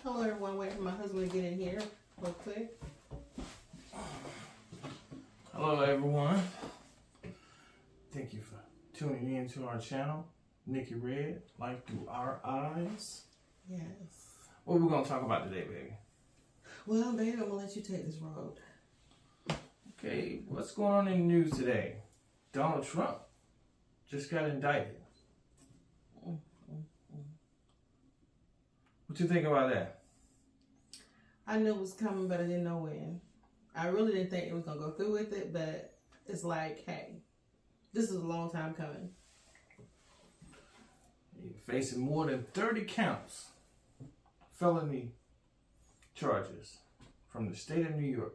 Hello everyone, waiting for my husband to get in here real quick. Hello everyone. Thank you for tuning in to our channel, Nikki&REDD, Life Through Our Eyes. Yes. What are we going to talk about today, baby? Well, baby, I'm going to let you take this road. Okay, what's going on in the news today? Donald Trump just got indicted. What you think about that? I knew it was coming, but I didn't know when. I really didn't think it was going to go through with it, but it's like, hey, this is a long time coming. He's facing more than 30 counts, felony charges from the state of New York.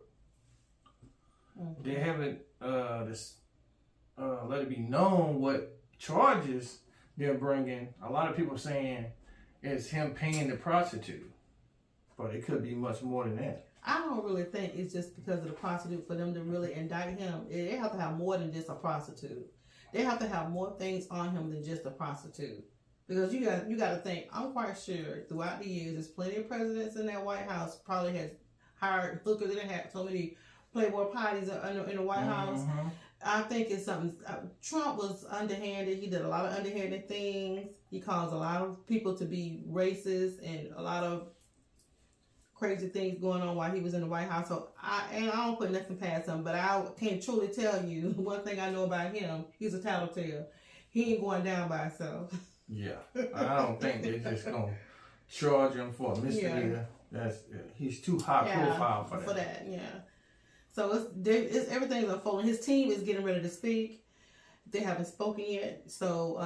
They haven't let it be known what charges they're bringing. A lot of people saying it's him paying the prostitute, but it could be much more than that. I don't really think it's just because of the prostitute for them to really indict him. They have to have more than just a prostitute. They have to have more things on him than just a prostitute. Because you got to think, I'm quite sure throughout the years, there's plenty of presidents in that White House probably has hired hookers and had so many Playboy parties in the White House. I think it's something. Trump was underhanded. He did a lot of underhanded things. He caused a lot of people to be racist and a lot of crazy things going on while he was in the White House. So I don't put nothing past him, but I can truly tell you one thing I know about him: he's a tattletale. He ain't going down by himself. Yeah, I don't think they're just gonna charge him for a misdemeanor. Yeah. He's too high profile for that. For that, yeah. So it's everything's unfolding. His team is getting ready to speak. They haven't spoken yet, so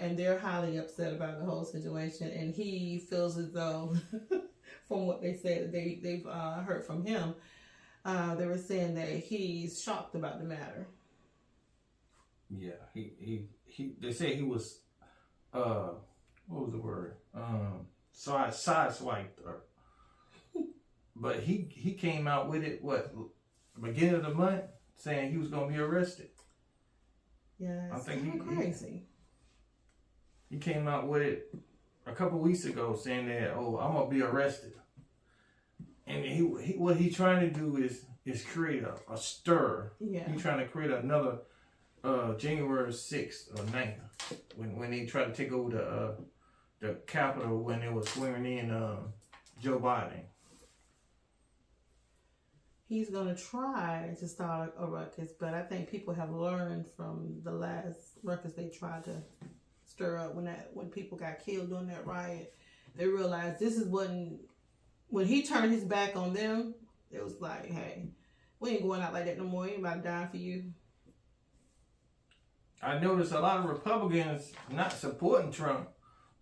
and they're highly upset about the whole situation. And he feels as though, from what they said, they've heard from him, they were saying that he's shocked about the matter. Yeah, they say he was, what was the word? Sideswiped, but he came out with it beginning of the month, saying he was going to be arrested. Yeah, I think crazy. He came out with it a couple weeks ago, saying that, I'm gonna be arrested. And what he trying to do is create a stir. Yeah. He's trying to create another January 6th or 9th when they tried to take over the Capitol when they were swearing in Joe Biden. He's going to try to start a ruckus, but I think people have learned from the last ruckus they tried to stir up when people got killed during that riot. They realized this is when he turned his back on them, it was like, hey, we ain't going out like that no more. Ain't about to die for you. I noticed a lot of Republicans not supporting Trump,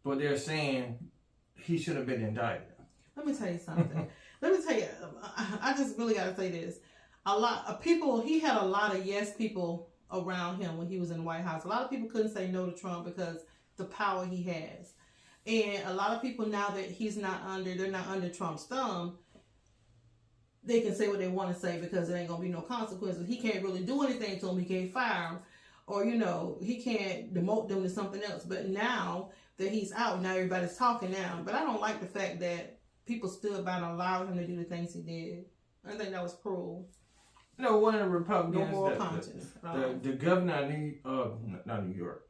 but they're saying he should have been indicted. Let me tell you something. I just really got to say this. A lot of people, he had a lot of yes people around him when he was in the White House. A lot of people couldn't say no to Trump because the power he has. And a lot of people, now that they're not under Trump's thumb, they can say what they want to say because there ain't going to be no consequences. He can't really do anything to them. He can't fire them. Or, he can't demote them to something else. But now that he's out, now everybody's talking now. But I don't like the fact that people stood by and allowed him to do the things he did. I think that was cruel. One of the Republicans, no moral conscience. The governor of not New York,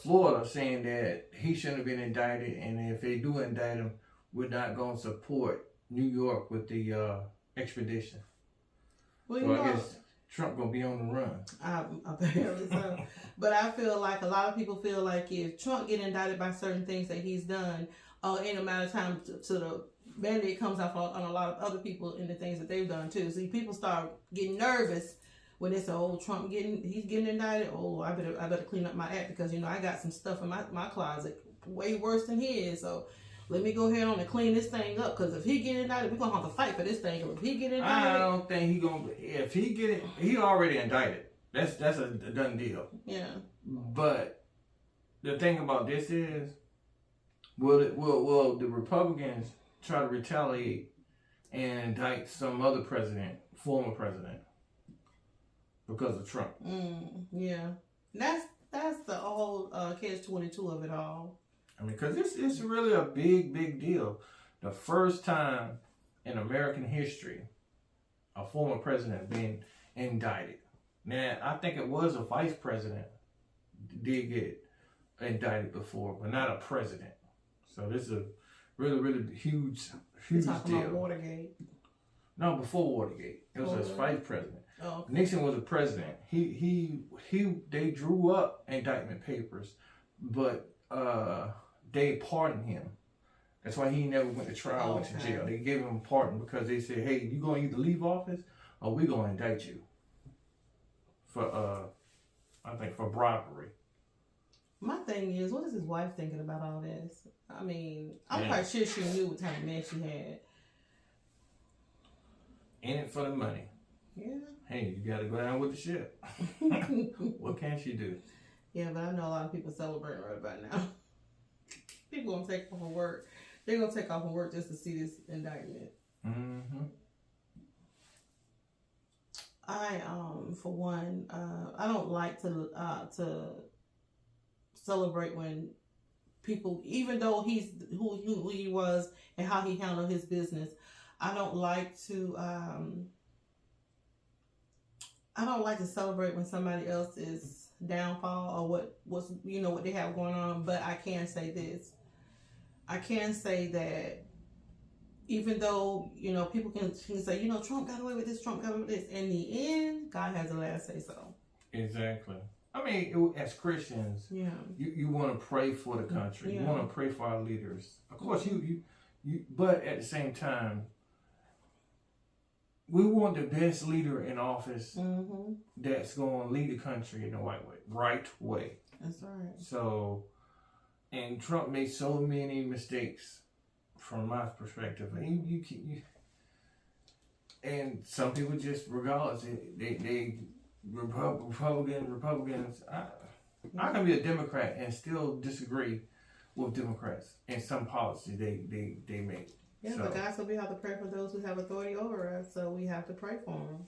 Florida, saying that he shouldn't have been indicted, and if they do indict him, we're not going to support New York with the extradition. Well, so I guess Trump going to be on the run. Apparently so. But I feel like a lot of people feel like if Trump get indicted by certain things that he's done, in a matter of time to the Band-Aid comes off on a lot of other people in the things that they've done too. See, people start getting nervous when they say, Trump he's getting indicted. I better clean up my act because, I got some stuff in my closet way worse than his. So let me go ahead on and clean this thing up because if he get indicted, we're going to have to fight for this thing. If he get indicted. I don't think he going to, if he get it, he already indicted. That's a done deal. Yeah. But the thing about this is, will the Republicans try to retaliate and indict some other former president, because of Trump? Yeah, that's the whole catch-22 of it all. I mean, because it's really a big deal. the first time in American history a former president being indicted. Now, I think it was a vice president did get indicted before, but not a president. So this is a really, really huge talking about deal. Watergate. No, before Watergate. It was a vice president. Oh, okay. Nixon was a president. They drew up indictment papers, but they pardoned him. That's why he never went to trial, went to jail. They gave him a pardon because they said, hey, you gonna either leave office or we're gonna indict you for I think for bribery. My thing is, what is his wife thinking about all this? I mean, I'm quite sure she knew what kind of man she had. In it for the money. Yeah. Hey, you gotta go down with the ship. What can she do? Yeah, but I know a lot of people celebrating right about now. People gonna take off from work. They're gonna take off from work just to see this indictment. Mm-hmm. I for one, I don't like to celebrate when people, even though he's who he was and how he handled his business, I don't like to celebrate when somebody else is downfall or what's what they have going on. But I can say this. I can say that even though, people can say, Trump got away with this, Trump got away with this, in the end, God has the last say so. Exactly. I mean, as Christians, you want to pray for the country. You want to pray for our leaders. Of course, you but at the same time, we want the best leader in office that's going to lead the country in the right way. That's right. So, and Trump made so many mistakes from my perspective. And some people just, regardless, Republicans. I can be a Democrat and still disagree with Democrats and some policies they make. Yeah, so. But God said we have to pray for those who have authority over us, so we have to pray for them.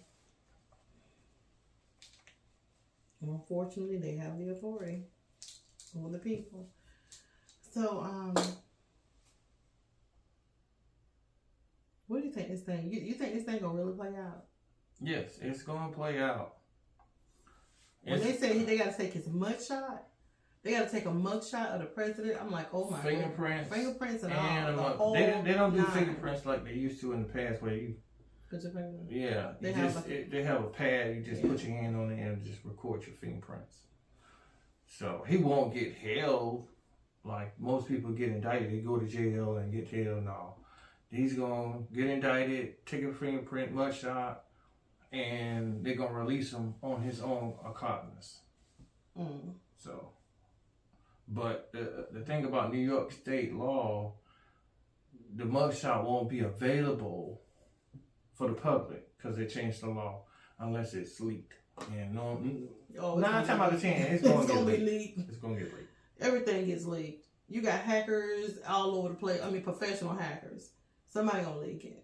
Unfortunately, they have the authority over the people. So, what do you think this thing? You think this thing gonna really play out? Yes, it's gonna play out. When they say they gotta take his mugshot, they gotta take a mugshot of the president. I'm like, oh my fingerprints, God. Fingerprints and all. They don't do fingerprints like they used to in the past, where you put your finger. Yeah, they have a pad. You just put your hand on it and just record your fingerprints. So he won't get held like most people get indicted. They go to jail and get held. No, he's gonna get indicted, take a fingerprint, mugshot, and they're gonna release him on his own accountness. So, but the thing about New York State law, the mugshot won't be available for the public because they changed the law unless it's leaked. And 9 times out of 10, it's gonna be leaked. It's gonna get leaked. Everything gets leaked. You got hackers all over the place. I mean, professional hackers. Somebody gonna leak it.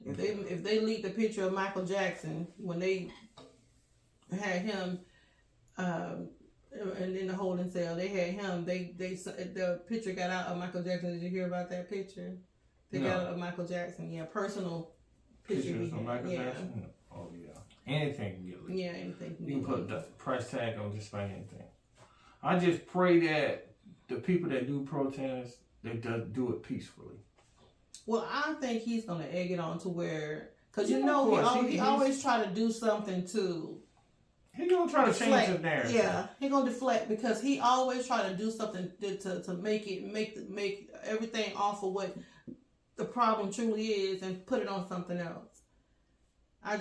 If they leaked the picture of Michael Jackson when they had him and in the holding cell, they had him. The picture got out of Michael Jackson. Did you hear about that picture? They got out of Michael Jackson. Yeah, personal pictures of Michael Jackson. Oh yeah, anything can get leaked. Yeah, anything. You can put the price tag on just about anything. I just pray that the people that do protest, they do it peacefully. Well, I think he's going to egg it on to where, because he always try to do something to. He's going to try to change the narrative. Yeah, he's going to deflect because he always try to do something to make everything off of what the problem truly is and put it on something else. I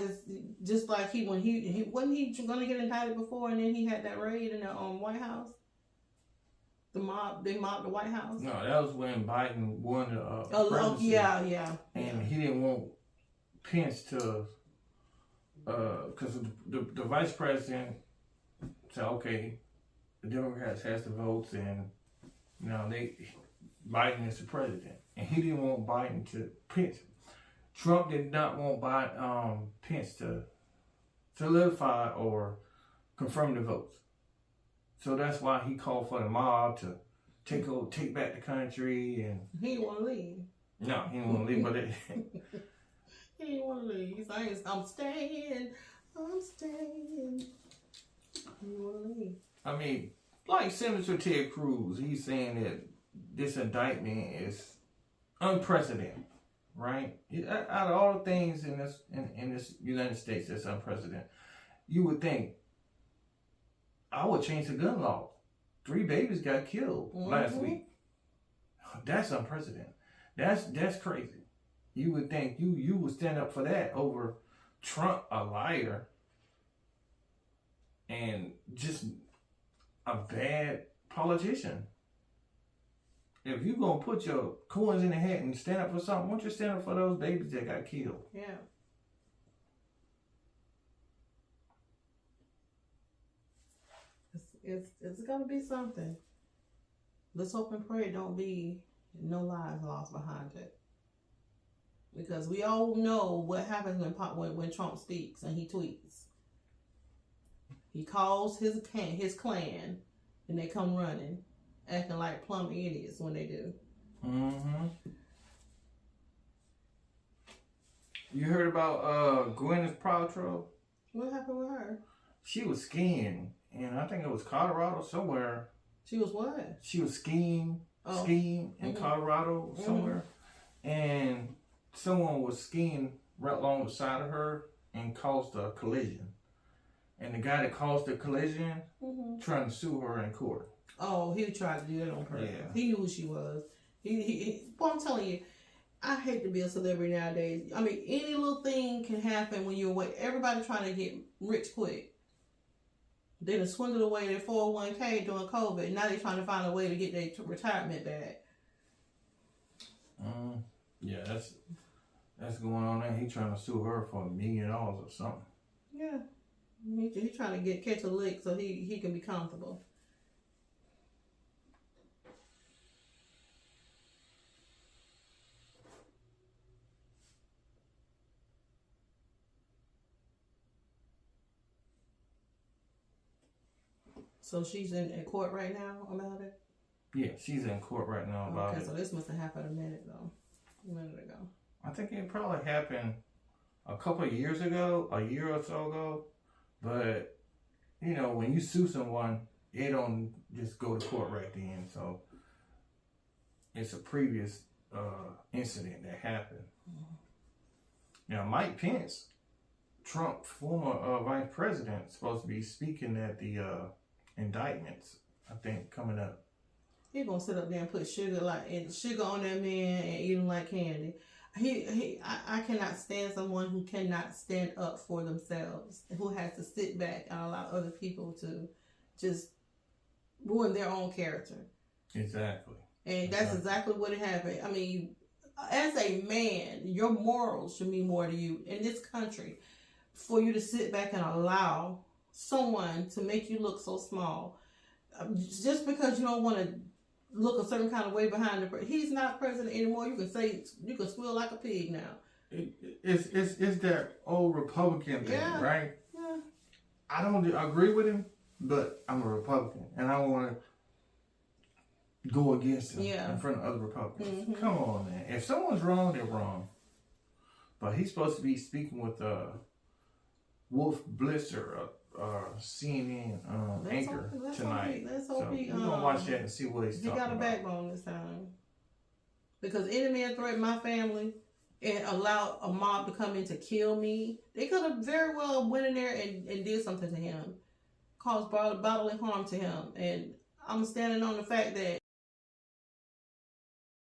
just like when he wasn't he going to get indicted before, and then he had that raid in the White House. They mobbed the White House. No, that was when Biden won the presidency. Yeah. And he didn't want Pence to, because the vice president said, okay, the Democrats has the votes, and Biden is the president, and he didn't want Biden to Pence. Trump did not want Pence to solidify or confirm the votes. So that's why he called for the mob to take back the country, and he didn't want to leave. No, he didn't want to leave, but he didn't want to leave. He's like, I'm staying. He didn't want to leave. I mean, like Senator Ted Cruz, he's saying that this indictment is unprecedented, right? Out of all the things in this United States that's unprecedented, you would think I would change the gun law. 3 babies got killed last week. That's unprecedented. That's crazy. You would think you would stand up for that over Trump, a liar, and just a bad politician. If you're going to put your coins in the hat and stand up for something, why don't you stand up for those babies that got killed? Yeah. It's going to be something. Let's hope and pray it don't be no lives lost behind it. Because we all know what happens when Trump speaks and he tweets. He calls his clan and they come running, acting like plumb idiots when they do. Mm-hmm. You heard about Gwyneth Paltrow? What happened with her? She was skiing, and I think it was Colorado somewhere. She was what? She was skiing in Colorado somewhere, and someone was skiing right along the side of her and caused a collision. And the guy that caused the collision trying to sue her in court. Oh, he tried to do that on purpose. Yeah. He knew who she was. Well, I'm telling you, I hate to be a celebrity nowadays. I mean, any little thing can happen when you're away. Everybody trying to get rich quick. They done swindled away their 401k during COVID. Now they're trying to find a way to get their retirement back. Yeah, that's going on there. He trying to sue her for $1 million or something. Yeah. He's trying to catch a lick so he can be comfortable. So she's in court right now about it? Yeah, she's in court right now about it. Okay, so this must have happened a minute ago. I think it probably happened a couple of years ago, a year or so ago. But, you know, when you sue someone, it don't just go to court right then. So it's a previous incident that happened. Now, Mike Pence, Trump, former vice president, supposed to be speaking at the indictments, I think, coming up. He's gonna sit up there and put sugar on that man and eat him like candy. I cannot stand someone who cannot stand up for themselves, who has to sit back and allow other people to just ruin their own character. Exactly. And that's exactly what happened. I mean, as a man, your morals should mean more to you in this country. For you to sit back and allow someone to make you look so small, just because you don't want to look a certain kind of way behind the he's not president anymore. You can squeal like a pig now. It's that old Republican thing, right? Yeah. I don't agree with him, but I'm a Republican and I want to go against him in front of other Republicans. Come on, man. If someone's wrong, they're wrong. But he's supposed to be speaking with Wolf Blitzer, CNN anchor tonight. So we're gonna watch that and see what he's talking about. He got a backbone this time. Because any man threatened my family and allowed a mob to come in to kill me, they could have very well went in there and did something to him, caused bodily harm to him. And I'm standing on the fact that